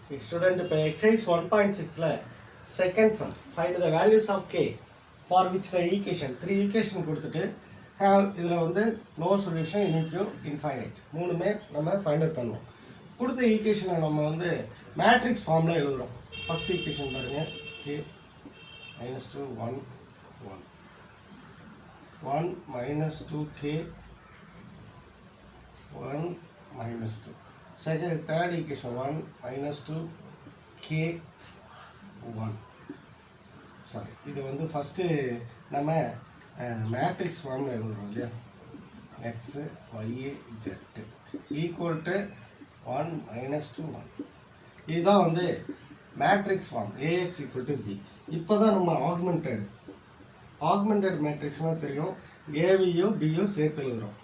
Student, இப்போ exercise 1.6ல second sum find the values of k for which the equation 3 equation கொடுத்துட்டு இதில் வந்து no solution unique infinite மூணுமே நம்ம find out பண்ணுவோம். கொடுத்த ஈக்குவேஷனை நம்ம வந்து மேட்ரிக்ஸ் ஃபார்மில் எழுதுகிறோம். ஃபர்ஸ்ட் ஈக்குவேஷன் பாருங்க, k minus 2 1 1 1 minus 2k 1 minus 2. Second, third equation 1 minus 2 k 1. Sorry, இது வந்து ஃபஸ்ட்டு நம்ம மேட்ரிக்ஸ் ஃபார்மில் எழுதுகிறோம் இல்லையா, x y z equal to 1 minus 2 1. இதுதான் வந்து matrix form ax equal to b. இப்போ தான் நம்ம ஆக்மெண்டட் மேட்ரிக்ஸ்னால் தெரியும், ஏவியும் பியும் சேர்த்து எழுதுகிறோம்.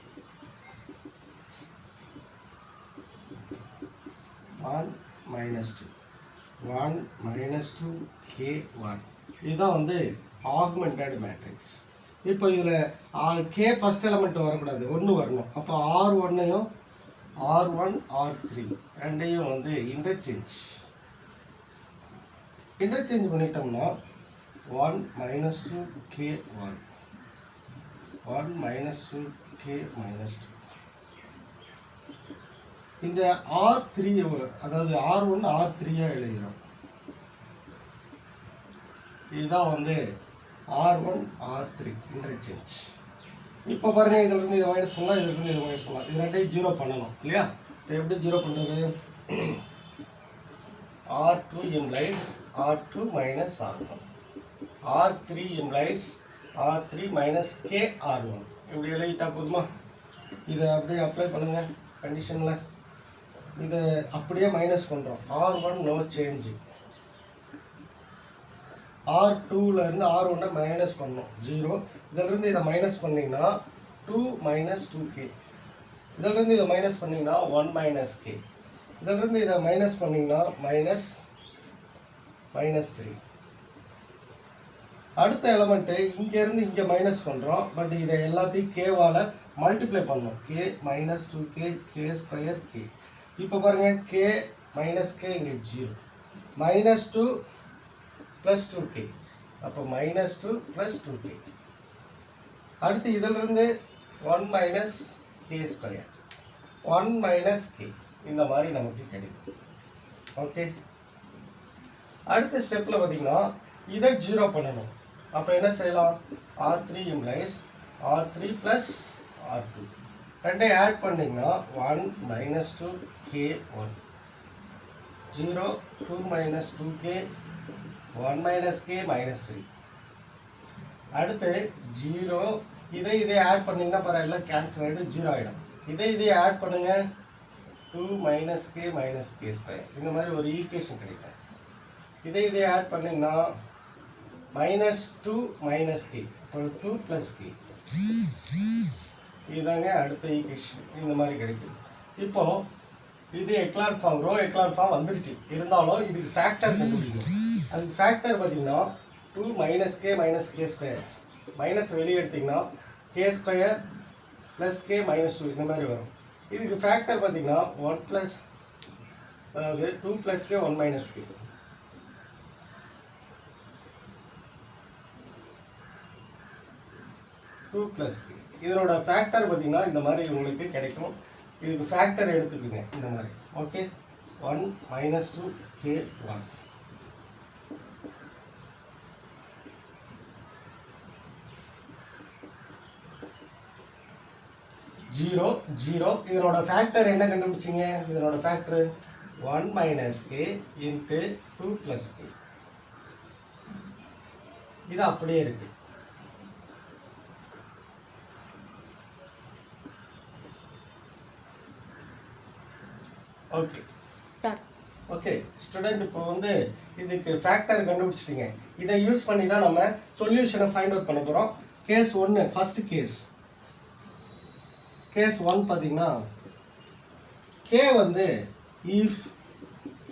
1 minus 2 1 minus 2 k 1. இதுதான் வந்து ஆக்மெண்டட் மேட்ரிக்ஸ். இப்போ இதில் கே ஃபஸ்ட் எலமெண்ட் வரக்கூடாது, ஒன்று வரணும். அப்போ R1ஐயும் R1 R3 ரெண்டையும் வந்து இன்டர்சேஞ்ச் பண்ணிட்டோம்னா 1 minus 2 k 1 1 minus 2 k minus 2. இந்த R3 அதாவது R1 R3 எழுதுகிறோம். இதுதான் வந்து R1 R3 இன்டர்சேஞ்ச். இப்போ பாருங்க, இதிலிருந்து இதை மைனஸ் பண்ணலாம், இதிலிருந்து இதை மைனஸ் பண்ணலாம். இது ரெண்டையும் ஜீரோ பண்ணணும் இல்லையா? இப்போ எப்படி ஜீரோ பண்ணுறது? R2 implies R2 minus R1. R3 implies R3 minus k R1. இப்படி எழுதிட்டா போதுமா? இதை அப்படியே அப்ளை பண்ணுங்க கண்டிஷனில். இதை அப்படியே மைனஸ் பண்ணுறோம். R1 no change. R2லேருந்து R1 minus பண்ணோம் 0. இதிலிருந்து இதை மைனஸ் பண்ணிங்கன்னா 2 minus 2k. இதிலிருந்து இதை மைனஸ் பண்ணிங்கன்னா 1 minus k. இதிலிருந்து இதை மைனஸ் பண்ணிங்கன்னா -3. அடுத்த எலமெண்ட்டு இங்கேருந்து இங்கே மைனஸ் பண்ணுறோம். பட் இதை எல்லாத்தையும் கேவால் மல்டிப்ளை பண்ணோம். k minus 2k k square k. இப்போ பாருங்கள், k மைனஸ் k இங்கே 0 -2 + 2k. அப்போ -2 + 2k. அடுத்து இதிலிருந்து 1 minus k square 1 minus k. இந்த மாதிரி நமக்கு கிடைக்கும். ஓகே, அடுத்த ஸ்டெப்பில் பார்த்தீங்கன்னா இதை 0 பண்ணணும். அப்போ என்ன செய்யலாம்? R3 implies R3 + R2 ரெண்டையும் ஆட் பண்ணிங்கன்னா 1 minus 2 k 1 0 2 minus 2k 1 minus k -3. அடுத்து 0 இதை ஆட் பண்ணிங்கன்னா பரவாயில்ல, கேன்சல் ஆகிட்டு 0 ஆகிடும். இதை ஆட் பண்ணுங்க 2 minus k ஸ்கொயர். இந்த மாதிரி ஒரு ஈக்குவேஷன் கிடைக்கும். இதை ஆட் பண்ணிங்கன்னா -2 minus k. இப்போ 2 + k. இதுதாங்க அடுத்த ஈக்குவேஷன். இந்த மாதிரி கிடைக்குது. இப்போது இது echelon form, row echelon form வந்துருச்சு. இருந்தாலும் இதுக்கு ஃபேக்டர் கண்டுபிடிக்கணும். அதுக்கு ஃபேக்டர் பார்த்தீங்கன்னா 2 minus k ஸ்கொயர். மைனஸ் வெளியே எடுத்திங்கன்னா k ஸ்கொயர் + k -2 இந்த மாதிரி வரும். இதுக்கு ஃபேக்டர் பார்த்தீங்கன்னா 1 அதாவது 2 + k 1 minus k. இதனோட ஃபேக்டர் பார்த்தீங்கன்னா இந்த மாதிரி உங்களுக்கு கிடைக்கும். இதுக்கு ஃபேக்டர் எடுத்துக்கோங்க இந்த மாதிரி. Okay, 1 minus 2 k 1. ஜீரோ இதனோட ஃபேக்டர் என்ன கண்டுபிடிச்சிங்க? இதனோட factor 1 minus k into 2 + k. இது அப்படியே இருக்கு. ஓகே ஸ்டூடெண்ட், இப்போ வந்து இதுக்கு ஃபேக்டர் கண்டுபிடிச்சிட்டிங்க. இதை யூஸ் பண்ணி தான் நம்ம சொல்யூஷனை ஃபைண்ட் அவுட் பண்ண போகிறோம். கேஸ் 1 ஃபர்ஸ்ட் கேஸ் 1 பார்த்தீங்கன்னா k வந்து இஃப்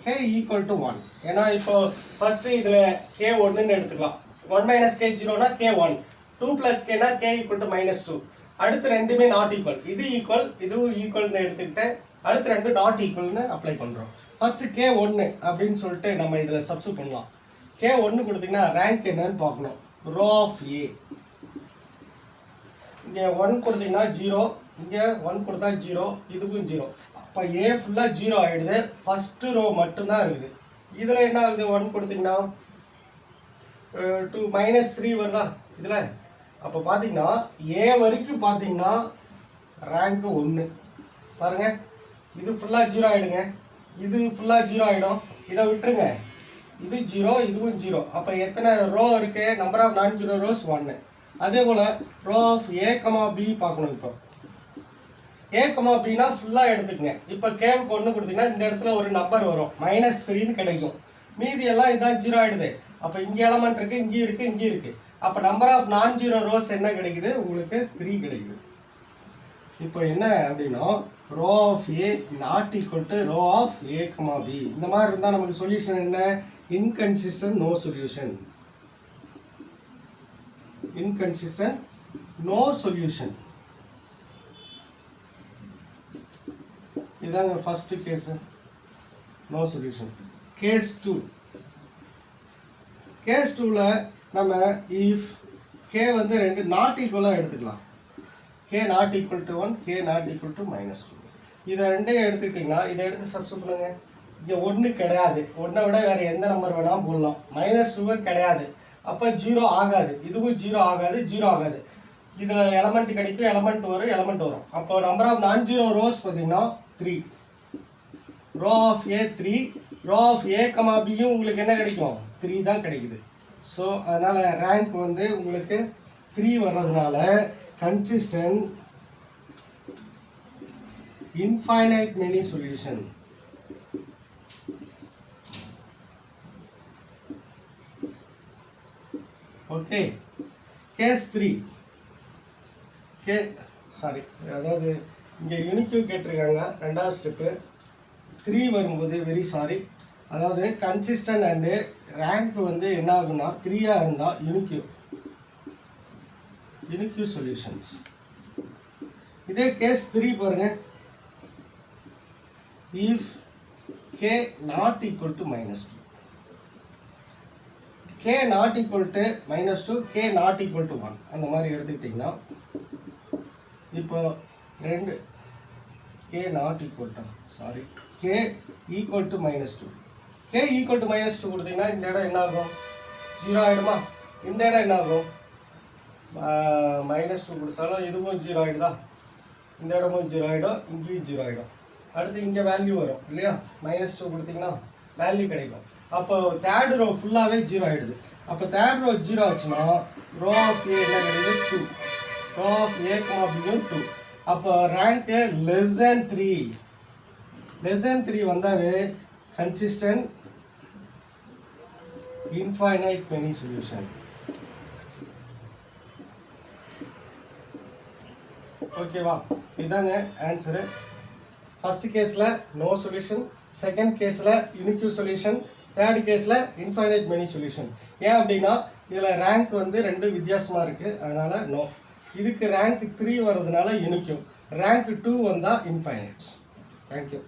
k ஈக்குவல் டு 1. ஏன்னா இப்போ ஃபர்ஸ்ட்டு இதில் k 1ன்னு எடுத்துக்கலாம். 1 minus k 0னா k 1, 2 + k னா k ஈக்குவல் டு -2. அடுத்து ரெண்டுமே நாட் ஈக்குவல். இது ஈக்குவல், இதுவும் ஈக்குவல்னு எடுத்துக்கிட்டு அடுத்து ரெண்டு நாட் ஈக்குவல்னு அப்ளை பண்ணுறோம். ஃபர்ஸ்ட் K1 அப்படின்னு சொல்லிட்டு நம்ம இதில் சப்ஸ்டிட் பண்ணலாம். K1 கொடுத்தீங்கன்னா ரேங்க் என்னன்னு பார்க்கணும். ரோ ஆஃப் ஏ இங்கே 1 கொடுத்தீங்கன்னா 0, இங்கே 1 கொடுத்தா 0, இதுக்கும் 0. அப்போ ஏ ஃபுல்லாக 0 ஆகிடுது. ஃபஸ்ட்டு ரோ மட்டும்தான் இருக்குது. இதில் என்ன ஆகுது? 1 கொடுத்தீங்கன்னா 2 -3 வருதா இதில்? அப்போ பார்த்தீங்கன்னா ஏ வரைக்கும் பார்த்தீங்கன்னா ரேங்க்கு 1 பாருங்க. இது ஃபுல்லாக 0 ஆகிடுங்க, இது ஃபுல்லாக 0 ஆகிடும். இதை விட்டுருங்க, இது 0, இதுவும் 0. அப்போ எத்தனை ரோ இருக்கு? Number of non zero rows 1. அதே போல் row of A comma B பார்க்கணும். இப்போ ஏ கமா பினா ஃபுல்லாக எடுத்துக்கங்க. இப்போ கேவுக்கு 1 கொடுத்தீங்கன்னா இந்த இடத்துல ஒரு நம்பர் வரும், -3ன்னு கிடைக்கும். மீதி எல்லாம் இதான் 0 ஆகிடுது. அப்போ இங்கே எலமெண்ட் இருக்குது, இங்கே இருக்குது, இங்கே இருக்குது. அப்போ number of non zero rows என்ன கிடைக்குது? உங்களுக்கு 3 கிடைக்குது. இப்போ என்ன அப்படின்னா row of A not equal to row of A comma B. இந்த மாதிரி இருந்தால் நமக்கு சொல்யூஷன் என்ன? Inconsistent no solution. Inconsistent no solution. இதாங்க first case, no solution. Case 2. Case 2ல் நம்ம இஃப் கே வந்து 2 நாட் ஈக்குவலாக எடுத்துக்கலாம். k not equal to 1, k not equal to -2. இதை ரெண்டையும் எடுத்துக்கிட்டிங்கன்னா இதை எடுத்து சப்ஸ்டிட் பண்ணுங்க. இங்கே 1 கிடையாது, 1 விட வேறு எந்த நம்பர் வேணாலும் போடலாம். -2 கிடையாது, அப்போ 0 ஆகாது. இதுவும் 0 ஆகாது, 0 ஆகாது. இதில் எலமெண்ட் கிடைக்கும், எலமெண்ட் வரும். அப்போ number of non zero rows பார்த்தீங்கன்னா 3. Row of A 3, row of A comma பியும் உங்களுக்கு என்ன கிடைக்கும்? 3 தான் கிடைக்குது. ஸோ அதனால் ரேங்க் வந்து உங்களுக்கு 3 வர்றதுனால consistent infinite many solution. Okay, case 3. அதாவது இங்கே யூனிக்யூ கேட்டிருக்காங்க. ரெண்டாவது ஸ்டெப்பு 3 வரும்போது வெரி சாரி, அதாவது கன்சிஸ்டன்ட் அண்டு ரேங்க் வந்து என்ன ஆகுன்னா 3ஆக இருந்தால் யூனிக்யூ சொல்யூஷன்ஸ். இதே கேஸ் 3 பாருங்க. If k not equal to -2, k not equal to -2, k not equal to 1 அந்த மாதிரி எடுத்துக்கிட்டிங்கன்னா இப்போ 2 k not equal to k equal to -2, k equal to -2 கொடுத்தீங்கன்னா இந்த இடம் என்ன ஆகும்? 0 ஆகிடுமா? இந்த இடம் என்ன ஆகும்? -2 கொடுத்தாலும் இதுவும் 0 ஆகிடுதா? இந்த இடமும் 0 ஆகிடும், இங்கேயும் 0 ஆகிடும். அடுத்து இங்கே வேல்யூ வரும் இல்லையா? -2 கொடுத்தீங்கன்னா வேல்யூ கிடைக்கும். அப்போ தேர்ட் ரோ ஃபுல்லாகவே 0 ஆகிடுது. அப்போ தேர்ட் ரோ 0 ஆச்சுன்னா ரோ ஆஃப் ஏ என்ன கிடைக்குது? 2. ரோ ஆஃப் ஏ கமா பியும் 2. அப்போ ரேங்க்கு லெஸ் தேன் 3 வந்தாவே கன்சிஸ்டன்ட் இன்ஃபைனைட் மெனி சொல்யூஷன். ஓகேவா? இதாங்க ஆன்சரு. ஃபர்ஸ்ட் கேஸில் நோ சொல்யூஷன், செகண்ட் கேஸில் யூனிக்யூ சொல்யூஷன், தேர்ட் கேஸில் இன்ஃபைனைட் மெனி சொல்யூஷன். ஏன் அப்படின்னா இதில் ரேங்க் வந்து 2 வித்தியாசமாக இருக்குது, அதனால் நோ. இதுக்கு ரேங்க் 3 வர்றதுனால யூனிக்யூ, ரேங்க் 2 வந்தால் இன்ஃபைனைட். தேங்க்யூ.